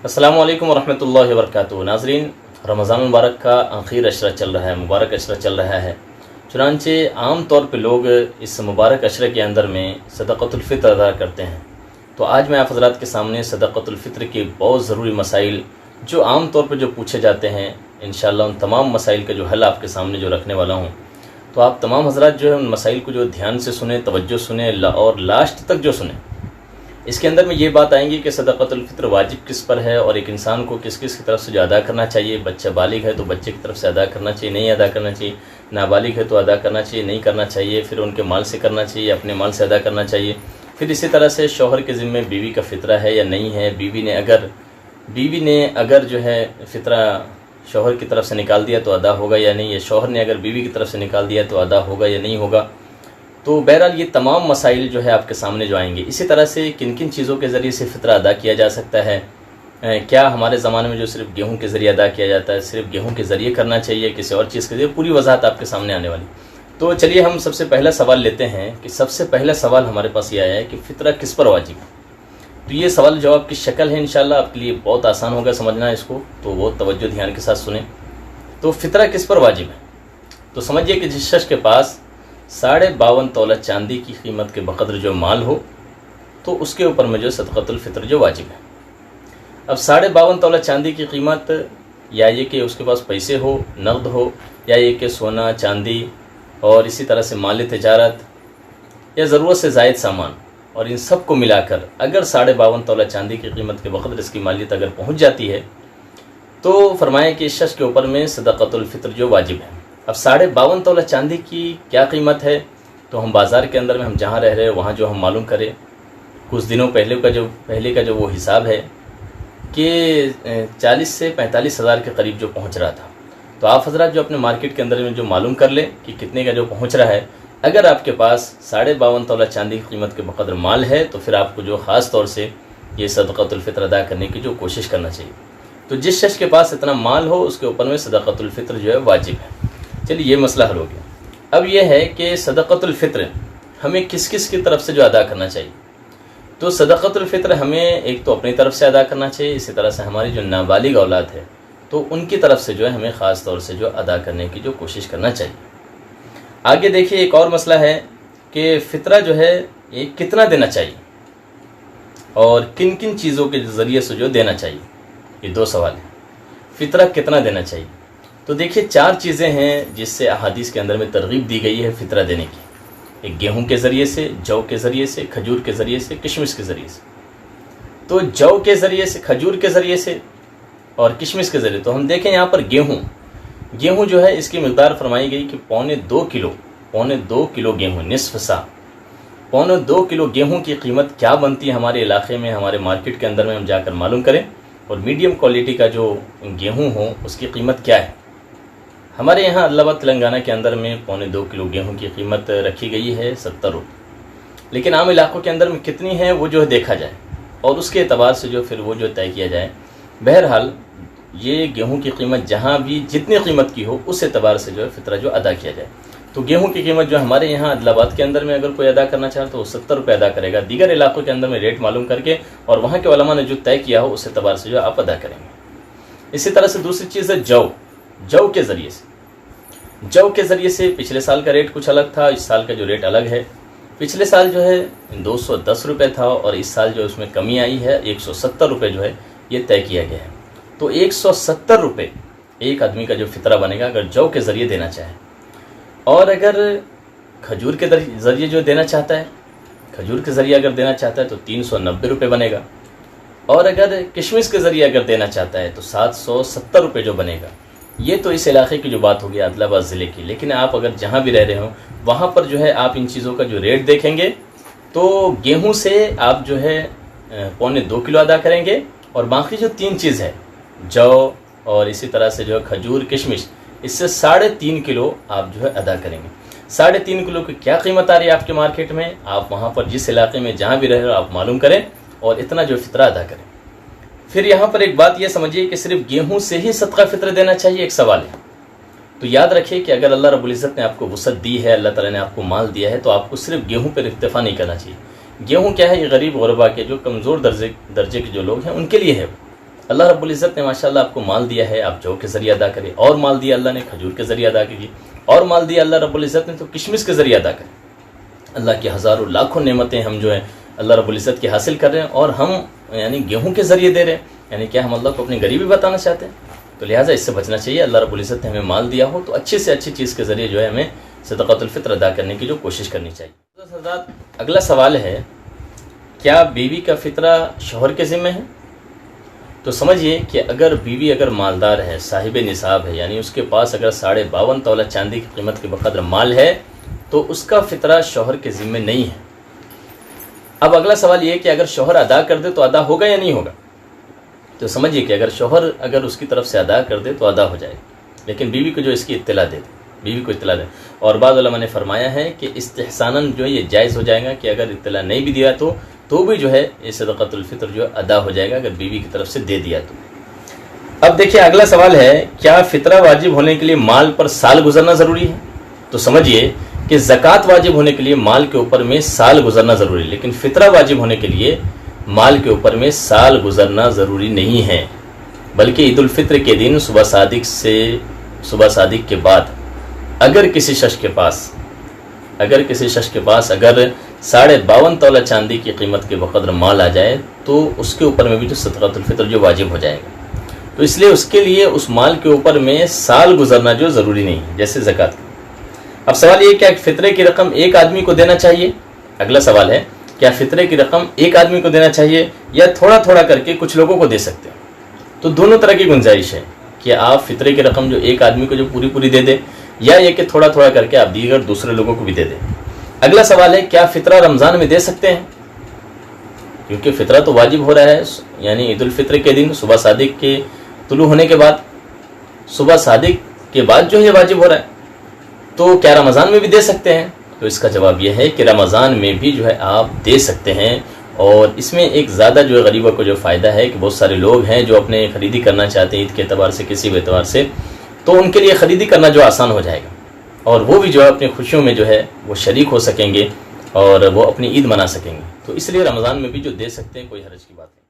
अस्सलामु अलैकुम वरहमतुल्लाहि वबरकातुहू। नाज़रीन, रमज़ान मुबारक का आखिर अशरा चल रहा है, मुबारक अशरा चल रहा है। चुनांचे आम तौर पे लोग इस मुबारक अशरे के अंदर में सदक़तुल फ़ित्र अदा करते हैं। तो आज मैं आप हज़रात के सामने सदक़तुल फ़ित्र के बहुत ज़रूरी मसाइल जो आम तौर पर जो पूछे जाते हैं, इंशाअल्लाह उन तमाम मसाइल का जो हल आपके सामने जो रखने वाला हूँ। तो आप तमाम हज़रात जो है उन मसाइल को जो ध्यान से सुने, तवज्जो सुने और लास्ट तक जो सुने। इसके अंदर में ये बात आएंगी कि सदक़तुल फ़ित्र वाजिब किस पर है और एक इंसान को किस किस की तरफ से जो अदा करना चाहिए। बच्चा बालिग है तो बच्चे की तरफ से अदा करना चाहिए, नहीं अदा करना चाहिए। नाबालिग है तो अदा करना चाहिए, नहीं करना चाहिए। फिर उनके माल से करना चाहिए, अपने माल से अदा करना चाहिए। फिर इसी तरह से शौहर के ज़िम्मे बीवी का फ़ितरा है या नहीं है। बीवी ने अगर जो है फ़ितरा शौहर की तरफ से निकाल दिया तो अदा होगा या नहीं, या शौहर ने अगर बीवी की तरफ से निकाल दिया तो अदा होगा या नहीं होगा। तो बहरहाल ये तमाम मसाइल जो है आपके सामने जो आएंगे। इसी तरह से किन किन चीज़ों के ज़रिए से फ़ितरा अदा किया जा सकता है। क्या हमारे ज़माने में जो सिर्फ गेहूं के ज़रिए अदा किया जाता है, सिर्फ गेहूं के ज़रिए करना चाहिए, किसी और चीज़ के ज़रिए, पूरी वजाहत आपके सामने आने वाली। तो चलिए हम सबसे पहला सवाल लेते हैं कि सबसे पहला सवाल हमारे पास ये आया है कि फ़ितरा किस पर वाजिब है। तो ये सवाल जवाब की शक्ल है, इंशाअल्लाह आपके लिए बहुत आसान होगा समझना इसको, तो वो तवज्जो ध्यान के साथ सुने। तो फ़ितरा किस पर वाजिब है, तो समझिए कि जिस शख्स के पास 52.5 तोला चांदी की कीमत के बकदर जो माल हो तो उसके ऊपर में जो सदक़तुल फ़ित्र जो वाजिब है। अब 52.5 तोला चांदी की कीमत, या ये कि उसके पास पैसे हो, नक़द हो, या ये कि सोना चांदी और इसी तरह से माल तिजारत या ज़रूरत से ज़ायद सामान, और इन सब को मिलाकर अगर 52.5 तोला चांदी की कीमत के बकदर इसकी मालियत अगर पहुँच जाती है तो फरमाया कि इस शख्स के ऊपर में सदक़तुल फ़ित्र जो वाजिब है। अब 52.5 तोला चांदी की क्या कीमत है, तो हम बाज़ार के अंदर में हम जहाँ रह रहे हैं वहाँ जो हम मालूम करें, कुछ दिनों पहले का जो वो हिसाब है कि 40 से 45 हज़ार के करीब जो पहुँच रहा था। तो आप हज़रात जो अपने मार्केट के अंदर में जो मालूम कर लें कि कितने का जो पहुँच रहा है। अगर आपके पास 52.5 तोला चांदी की कीमत के बकदर माल है तो फिर आपको जो ख़ास तौर से ये सदक़तुल फ़ित्र अदा करने की जो कोशिश करना चाहिए। तो जिस शख्स के पास इतना माल हो उसके ऊपर में सदक़तुल फ़ित्र जो है वाजिब है। चलिए ये मसला हल हो गया। अब यह है कि सदक़तुल फ़ित्र हमें किस किस की तरफ से जो अदा करना चाहिए। तो सदक़तुल फ़ित्र हमें एक तो अपनी तरफ से अदा करना चाहिए, इसी तरह से हमारी जो नाबालिग औलाद है तो उनकी तरफ से जो है हमें ख़ास तौर से जो अदा करने की जो कोशिश करना चाहिए। आगे देखिए एक और मसला है कि फ़ितरा जो है ये कितना देना चाहिए और किन किन चीज़ों के ज़रिए से जो देना चाहिए। ये दो सवाल हैं। फ़ितरा कितना देना चाहिए, तो देखिए 4 चीज़ें हैं जिससे अहादीस के अंदर में तरगीब दी गई है फ़ितरा देने की। एक गेहूं के ज़रिए से, जौ के ज़रिए से, खजूर के ज़रिए से, किशमिश के ज़रिए से। तो जौ के ज़रिए से, खजूर के ज़रिए से और किशमिश के ज़रिए, तो हम देखें यहाँ पर गेहूं जो है इसकी मिक़दार फरमाई गई कि पौने 2 किलो गेहूँ, निस्फ़ सा, पौने 2 किलो गेहूँ की कीमत क्या बनती है हमारे इलाके में, हमारे मार्केट के अंदर में हम जाकर मालूम करें। और मीडियम क्वालिटी का जो गेहूँ हो उसकी कीमत क्या है। हमारे यहाँ अदलाबाद तेलंगाना के अंदर में पौने 2 किलो गेहूं की कीमत रखी गई है 70 रुपये। लेकिन आम इलाकों के अंदर में कितनी है वो जो है देखा जाए और उसके एतबार से जो फिर वो जो तय किया जाए। बहरहाल ये गेहूं की कीमत जहाँ भी जितनी कीमत की हो उस एतबार से जो है फ़ितरा जो अदा किया जाए। तो गेहूं की कीमत जो हमारे यहाँ अदलाबाद के अंदर में अगर कोई अदा करना चाहे तो वो 70 रुपये अदा करेगा। दीगर इलाकों के अंदर में रेट मालूम करके और वहाँ के उलमा ने जो तय किया हो उस एतबार से जो आप अदा करेंगे। इसी तरह से दूसरी चीज़ है जौ के ज़रिए से। जौ के ज़रिए से पिछले साल का रेट कुछ अलग था, इस साल का जो रेट अलग है। पिछले साल जो है 210 रुपये था और इस साल जो उसमें कमी आई है 170 रुपये जो है ये तय किया गया है। तो 170 रुपये एक आदमी का जो फ़ितरा बनेगा अगर जौ के ज़रिए देना चाहे। और अगर खजूर के ज़रिए जो देना चाहता है, खजूर के ज़रिए अगर देना चाहता है तो 390 रुपये बनेगा। और अगर किशमिश के ज़रिए अगर देना चाहता है तो 770 रुपये जो बनेगा। ये तो इस इलाके की जो बात होगी आदिलाबाद ज़िले की। लेकिन आप अगर जहाँ भी रह रहे हो वहाँ पर जो है आप इन चीज़ों का जो रेट देखेंगे तो गेहूं से आप जो है पौने 2 किलो अदा करेंगे और बाकी जो 3 चीज़ है जौ और इसी तरह से जो है खजूर किशमिश, इससे 3.5 किलो आप जो है अदा करेंगे। 3.5 किलो की क्या कीमत आ रही है आपके मार्केट में, आप वहाँ पर जिस इलाके में जहाँ भी रह रहे हो आप मालूम करें और इतना जो फ़ितरा अदा करें। फिर यहाँ पर एक बात यह समझिए कि सिर्फ गेहूं से ही सदका फ़ित्र देना चाहिए, एक सवाल है। तो याद रखिए कि अगर अल्लाह रब्बुल इज़्ज़त ने आपको वुसअत दी है, अल्लाह ताला ने आपको माल दिया है, तो आपको सिर्फ गेहूं पर इक्तफ़ा नहीं करना चाहिए। गेहूं क्या है, ये गरीब गुरबा के जो कमज़ोर दर्जे के जो लोग हैं उनके लिए है। अल्लाह रब्बुल इज़्ज़त ने माशाअल्लाह आपको माल दिया है, आप जौ के ज़रिए अदा करें, और माल दिया अल्लाह ने खजूर के ज़रिए अदा कीजिए, और माल दिया अल्लाह रब्बुल इज़्ज़त ने तो किशमिश के ज़रिए अदा करें। अल्लाह की हज़ारों लाखों नेमतें हम जो है अल्लाह रब्बुल इज़्ज़त की हासिल कर रहे हैं, और हम यानी गेहूँ के ज़रिए दे रहे हैं, यानी क्या हम अल्लाह को अपनी गरीबी बताना चाहते हैं? तो लिहाजा इससे बचना चाहिए। अल्लाह रब्बुल इज़्ज़त ने हमें माल दिया हो तो अच्छी से अच्छी चीज़ के ज़रिए जो है हमें सदक़तुल फ़ित्र अदा करने की जो कोशिश करनी चाहिए। अगला सवाल है, क्या बीवी का फ़ितरा शौहर के ज़िम्मे है? तो समझिए कि अगर बीवी अगर मालदार है, साहिब निसाब है, यानी उसके पास अगर 52.5 तोला चांदी की कीमत के बक़द्र माल है, तो उसका फ़ितरा शौहर के ज़िम्मे नहीं है। अब अगला सवाल ये है कि अगर शौहर अदा कर दे तो अदा होगा या नहीं होगा? तो समझिए कि अगर शौहर अगर उसकी तरफ से अदा कर दे तो अदा हो जाएगा, लेकिन बीवी को जो इसकी इत्तला दे, बीवी को इत्तला दे। और बाद उलमा ने फरमाया है कि इस्तिहसानन जो है ये जायज़ हो जाएगा कि अगर इत्तला नहीं भी दिया तो भी जो है ये सदक़तुल फ़ित्र जो है अदा हो जाएगा अगर बीवी की तरफ से दे दिया तो। अब देखिए अगला सवाल है, क्या फ़ितरा वाजिब होने के लिए माल पर साल गुजरना ज़रूरी है? तो समझिए कि ज़कात वाजिब होने के लिए माल के ऊपर में साल गुजरना ज़रूरी है, लेकिन फ़ितरा वाजिब होने के लिए माल के ऊपर में साल गुजरना ज़रूरी नहीं है, बल्कि ईद उल फित्र के दिन सुबह सादिक के बाद अगर किसी शख्स के पास अगर 52.5 तोला चांदी की कीमत के बक़द्र माल आ जाए तो उसके ऊपर में भी जो सदक़तुल फ़ित्र जो वाजिब हो जाएगा। तो इसलिए उसके लिए उस माल के ऊपर में साल गुजरना जो ज़रूरी नहीं है, जैसे ज़कात। अब सवाल ये, क्या फ़ितरे की रकम एक आदमी को देना चाहिए? अगला सवाल है, क्या फ़ितरे की रकम एक आदमी को देना चाहिए या थोड़ा थोड़ा करके कुछ लोगों को दे सकते हैं? तो दोनों तरह की गुंजाइश है कि आप फ़ितरे की रकम जो एक आदमी को जो पूरी पूरी दे दें, या ये कि थोड़ा थोड़ा करके आप दीगर दूसरे लोगों को भी दे दें। अगला सवाल है, क्या फ़ितरा रमज़ान में दे सकते हैं? क्योंकि फ़ितरा तो वाजिब हो रहा है, यानी ईद उल फित्र के दिन सुबह सादिक के तुलू होने के बाद, सुबह सादिक के बाद जो है वाजिब हो रहा है, तो क्या रमज़ान में भी दे सकते हैं? तो इसका जवाब यह है कि रमज़ान में भी जो है आप दे सकते हैं। और इसमें एक ज़्यादा जो है गरीबों को जो फ़ायदा है कि बहुत सारे लोग हैं जो अपने ख़रीदी करना चाहते हैं ईद के एतबार से, किसी भी एतबार से, तो उनके लिए ख़रीदी करना जो आसान हो जाएगा, और वो भी जो है अपनी खुशियों में जो है वो शरीक हो सकेंगे और वो अपनी ईद मना सकेंगे। तो इसलिए रमज़ान में भी जो दे सकते हैं, कोई हर्ज की बात नहीं।